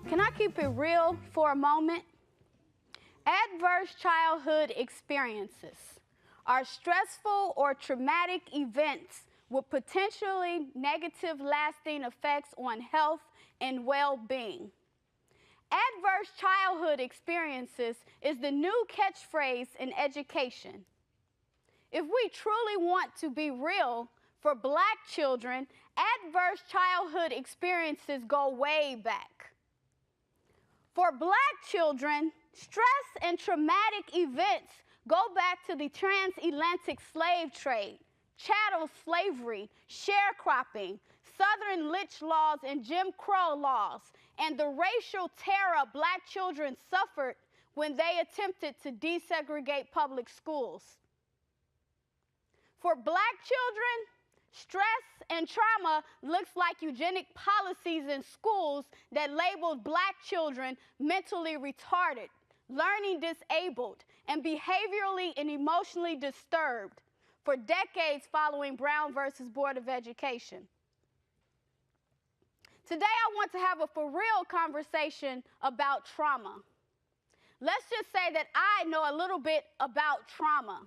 Can I keep it real for a moment? Adverse childhood experiences are stressful or traumatic events with potentially negative lasting effects on health and well-being. Adverse childhood experiences is the new catchphrase in education. If we truly want to be real for Black children, adverse childhood experiences go way back. For Black children, stress and traumatic events go back to the transatlantic slave trade, chattel slavery, sharecropping, Southern lynch laws and Jim Crow laws, and the racial terror Black children suffered when they attempted to desegregate public schools. For Black children, stress and trauma looks like eugenic policies in schools that labeled Black children mentally retarded, learning disabled, and behaviorally and emotionally disturbed for decades following Brown versus Board of Education. Today I want to have a for real conversation about trauma. Let's just say that I know a little bit about trauma,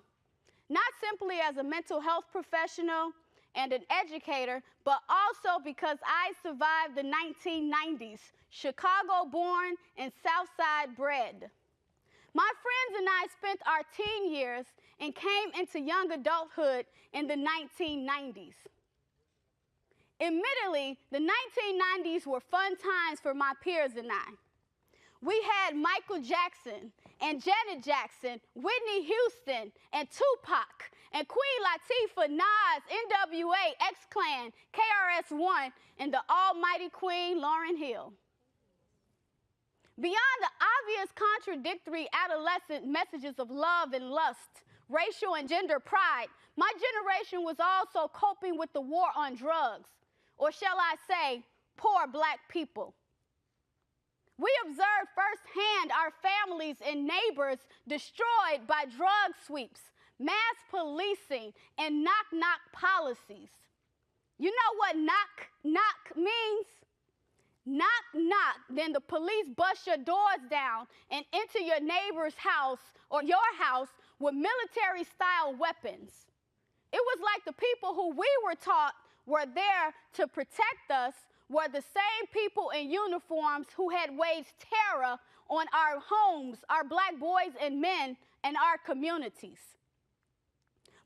not simply as a mental health professional and an educator, but also because I survived the 1990s, Chicago-born and Southside-bred. My friends and I spent our teen years and came into young adulthood in the 1990s. Admittedly, the 1990s were fun times for my peers and I. We had Michael Jackson and Janet Jackson, Whitney Houston and Tupac, and Queen Latifah, Nas, NWA, X-Clan, KRS-One, and the almighty Queen Lauryn Hill. Beyond the obvious contradictory adolescent messages of love and lust, racial and gender pride, my generation was also coping with the war on drugs, or shall I say, poor Black people. We observed firsthand our families and neighbors destroyed by drug sweeps, mass policing, and knock-knock policies. You know what knock-knock means? Knock-knock, then the police bust your doors down and enter your neighbor's house or your house with military-style weapons. It was like the people who we were taught were there to protect us were the same people in uniforms who had waged terror on our homes, our Black boys and men, and our communities.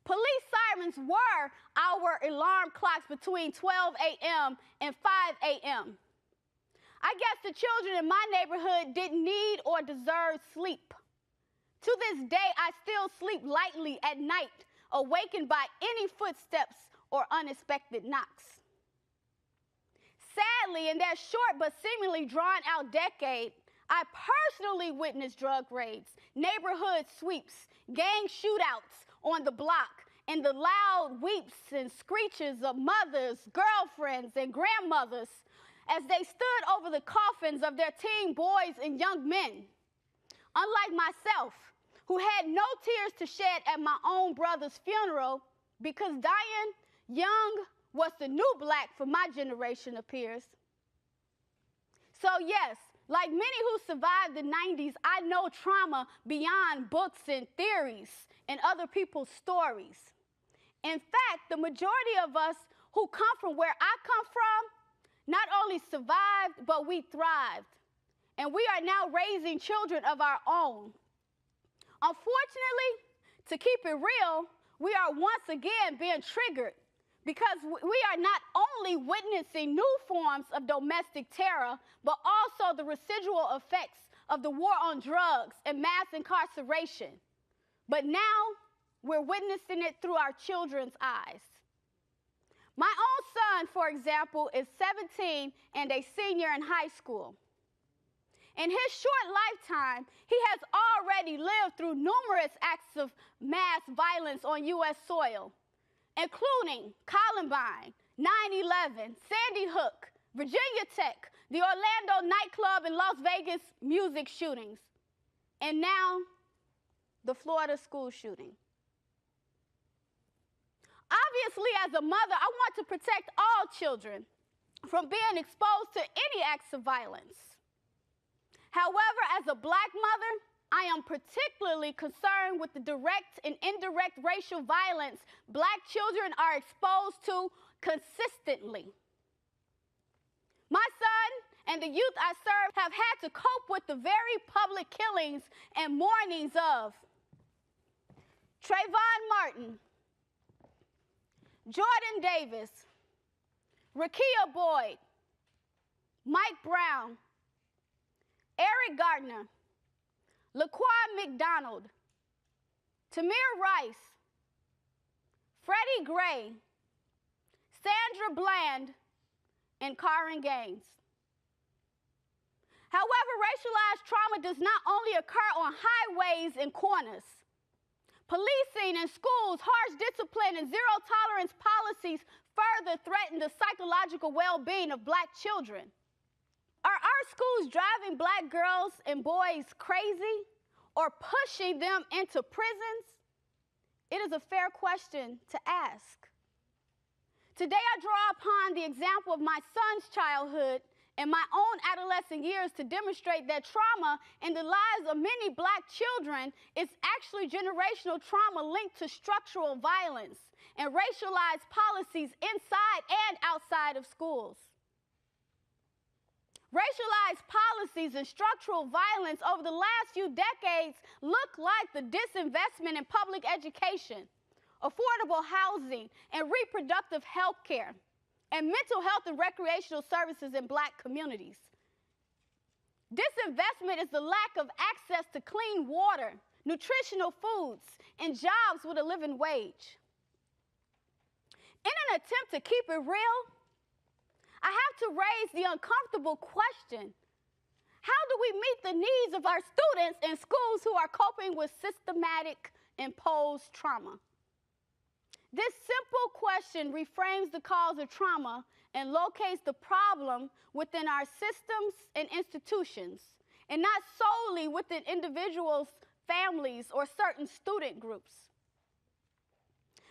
Police sirens were our alarm clocks between 12 a.m. and 5 a.m. I guess the children in my neighborhood didn't need or deserve sleep. To this day, I still sleep lightly at night, awakened by any footsteps or unexpected knocks. Sadly, in that short but seemingly drawn-out decade, I personally witnessed drug raids, neighborhood sweeps, gang shootouts on the block, and the loud weeps and screeches of mothers, girlfriends, and grandmothers as they stood over the coffins of their teen boys and young men. Unlike myself, who had no tears to shed at my own brother's funeral because dying young was the new Black for my generation of peers. So yes, like many who survived the 90s, I know trauma beyond books and theories and other people's stories. In fact, the majority of us who come from where I come from not only survived, but we thrived. And we are now raising children of our own. Unfortunately, to keep it real, we are once again being triggered because we are not only witnessing new forms of domestic terror, but also the residual effects of the war on drugs and mass incarceration. But now, we're witnessing it through our children's eyes. My own son, for example, is 17 and a senior in high school. In his short lifetime, he has already lived through numerous acts of mass violence on U.S. soil, including Columbine, 9/11, Sandy Hook, Virginia Tech, the Orlando nightclub and Las Vegas music shootings, and now the Florida school shooting. Obviously, as a mother, I want to protect all children from being exposed to any acts of violence. However, as a Black mother, I am particularly concerned with the direct and indirect racial violence Black children are exposed to consistently. My son and the youth I serve have had to cope with the very public killings and mournings of Trayvon Martin, Jordan Davis, Rakia Boyd, Mike Brown, Eric Gardner, Laquan McDonald, Tamir Rice, Freddie Gray, Sandra Bland, and Karen Gaines. However, racialized trauma does not only occur on highways and corners. Policing in schools, harsh discipline, and zero-tolerance policies further threaten the psychological well-being of Black children. Are our schools driving Black girls and boys crazy or pushing them into prisons? It is a fair question to ask. Today, I draw upon the example of my son's childhood and my own adolescent years to demonstrate that trauma in the lives of many Black children is actually generational trauma linked to structural violence and racialized policies inside and outside of schools. Racialized policies and structural violence over the last few decades look like the disinvestment in public education, affordable housing, and reproductive health care, and mental health and recreational services in Black communities. Disinvestment is the lack of access to clean water, nutritional foods, and jobs with a living wage. In an attempt to keep it real, I have to raise the uncomfortable question: how do we meet the needs of our students in schools who are coping with systematic imposed trauma? This simple question reframes the cause of trauma and locates the problem within our systems and institutions, and not solely within individuals, families, or certain student groups.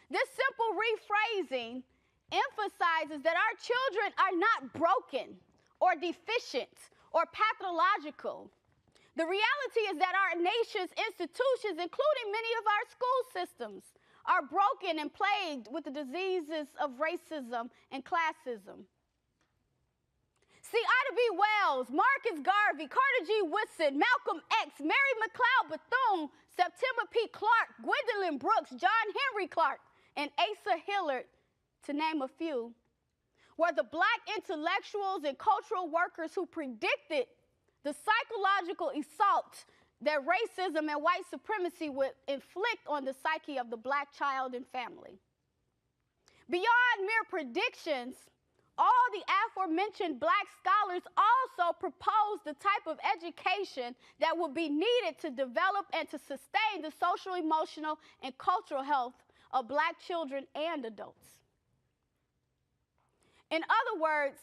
This simple rephrasing emphasizes that our children are not broken or deficient or pathological. The reality is that our nation's institutions, including many of our school systems, are broken and plagued with the diseases of racism and classism. See, Ida B. Wells, Marcus Garvey, Carter G. Woodson, Malcolm X, Mary McLeod Bethune, September P. Clark, Gwendolyn Brooks, John Henry Clark, and Asa Hilliard, to name a few, were the Black intellectuals and cultural workers who predicted the psychological assault that racism and white supremacy would inflict on the psyche of the Black child and family. Beyond mere predictions, all the aforementioned Black scholars also proposed the type of education that would be needed to develop and to sustain the social, emotional, and cultural health of Black children and adults. In other words,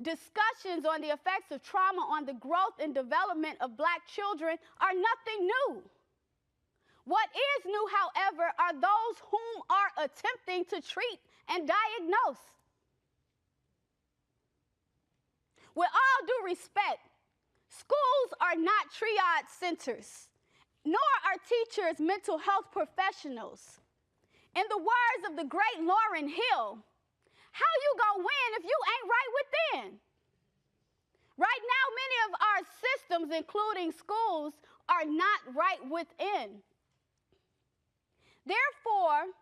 discussions on the effects of trauma on the growth and development of Black children are nothing new. What is new, however, are those whom are attempting to treat and diagnose. With all due respect, schools are not triage centers, nor are teachers mental health professionals. In the words of the great Lauryn Hill, how you gonna win if you ain't right within? Right now, many of our systems, including schools, are not right within. Therefore,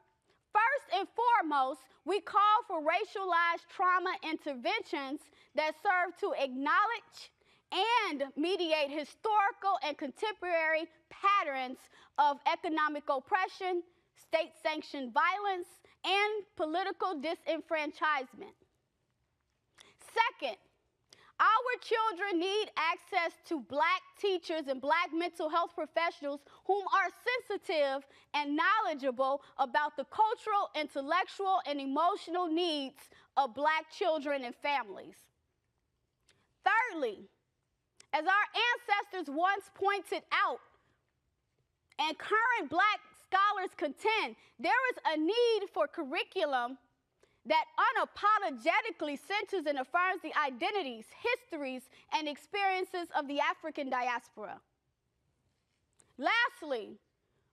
first and foremost, we call for racialized trauma interventions that serve to acknowledge and mediate historical and contemporary patterns of economic oppression, state-sanctioned violence, and political disenfranchisement. Second, our children need access to Black teachers and Black mental health professionals whom are sensitive and knowledgeable about the cultural, intellectual, and emotional needs of Black children and families. Thirdly, as our ancestors once pointed out, and current Black scholars contend, there is a need for curriculum that unapologetically centers and affirms the identities, histories, and experiences of the African diaspora. Lastly,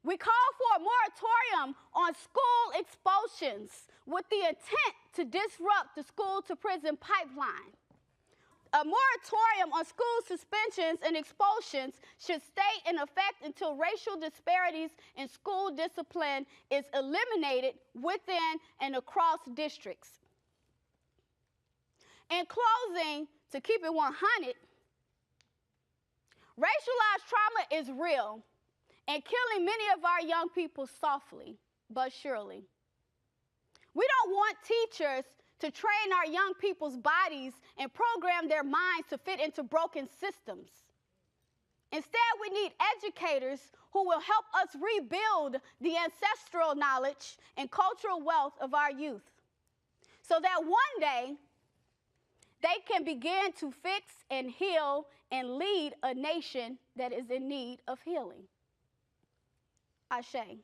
we call for a moratorium on school expulsions with the intent to disrupt the school-to-prison pipeline. A moratorium on school suspensions and expulsions should stay in effect until racial disparities in school discipline is eliminated within and across districts. In closing, to keep it 100, racialized trauma is real and killing many of our young people softly but surely. We don't want teachers to train our young people's bodies and program their minds to fit into broken systems. Instead, we need educators who will help us rebuild the ancestral knowledge and cultural wealth of our youth so that one day they can begin to fix and heal and lead a nation that is in need of healing. Ashe.